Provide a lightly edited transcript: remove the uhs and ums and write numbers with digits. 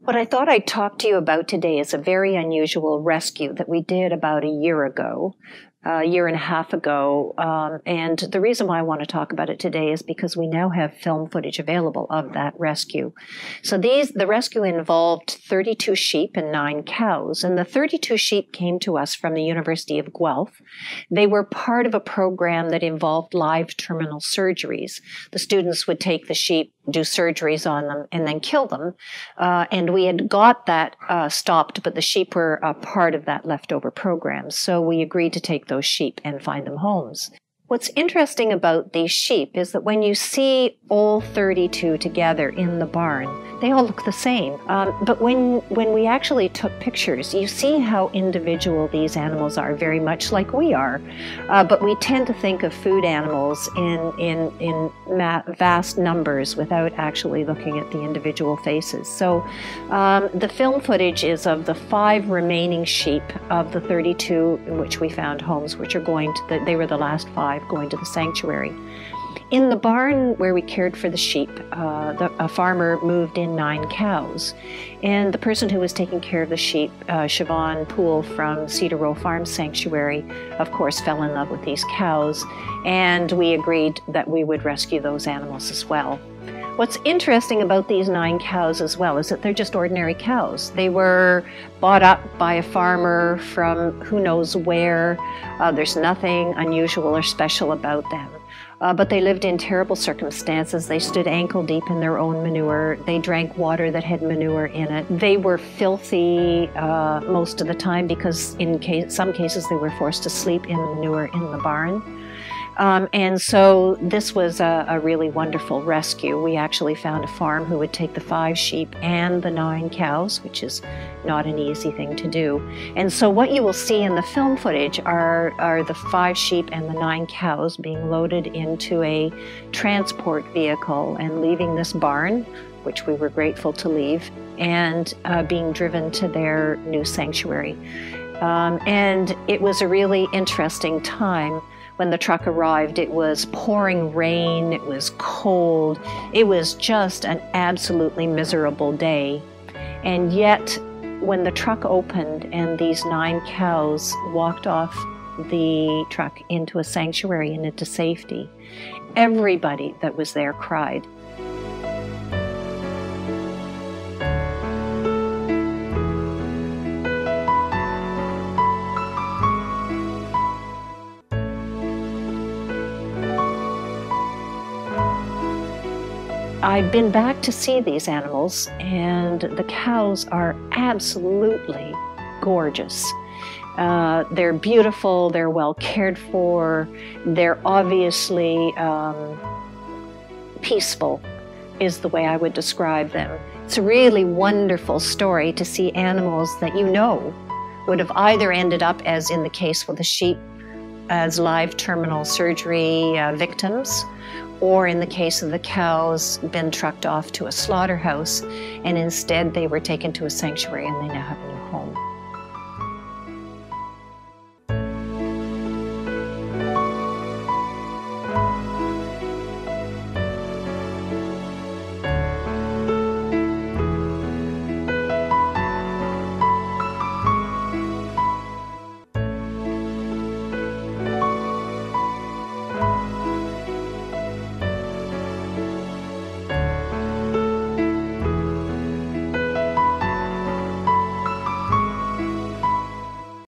What I thought I'd talk to you about today is a very unusual rescue that we did about a year ago, a year and a half ago. And the reason why I want to talk about it today is because we now have film footage available of that rescue. So the rescue involved 32 sheep and 9 cows. And the 32 sheep came to us from the University of Guelph. They were part of a program that involved live terminal surgeries. The students would take the sheep, do surgeries on them, and then kill them. And we had got that stopped, but the sheep were a part of that leftover program. So we agreed to take those sheep and find them homes. What's interesting about these sheep is that when you see all 32 together in the barn, they all look the same. But when we actually took pictures, you see how individual these animals are, very much like we are. But we tend to think of food animals in vast numbers without actually looking at the individual faces. So the film footage is of the 5 remaining sheep of the 32 in which we found homes, which are they were the last 5 going to the sanctuary. In the barn where we cared for the sheep, a farmer moved in 9 cows. And the person who was taking care of the sheep, Siobhan Poole from Cedar Row Farm Sanctuary, of course, fell in love with these cows. And we agreed that we would rescue those animals as well. What's interesting about these 9 cows as well is that they're just ordinary cows. They were bought up by a farmer from who knows where. There's nothing unusual or special about them. But they lived in terrible circumstances. They stood ankle deep in their own manure. They drank water that had manure in it. They were filthy most of the time because in some cases they were forced to sleep in the manure in the barn. And so this was a really wonderful rescue. We actually found a farm who would take the 5 sheep and the 9 cows, which is not an easy thing to do. And so what you will see in the film footage are the 5 sheep and the 9 cows being loaded into a transport vehicle and leaving this barn, which we were grateful to leave, and being driven to their new sanctuary. And it was a really interesting time. When the truck arrived, it was pouring rain, it was cold, it was just an absolutely miserable day. And yet, when the truck opened and these 9 cows walked off the truck into a sanctuary and into safety, everybody that was there cried. I've been back to see these animals, and the cows are absolutely gorgeous. They're beautiful, they're well cared for, they're obviously peaceful, is the way I would describe them. It's a really wonderful story to see animals that you know would have either ended up, as in the case with the sheep, as live terminal surgery victims, or in the case of the cows, been trucked off to a slaughterhouse, and instead they were taken to a sanctuary and they now have a new home.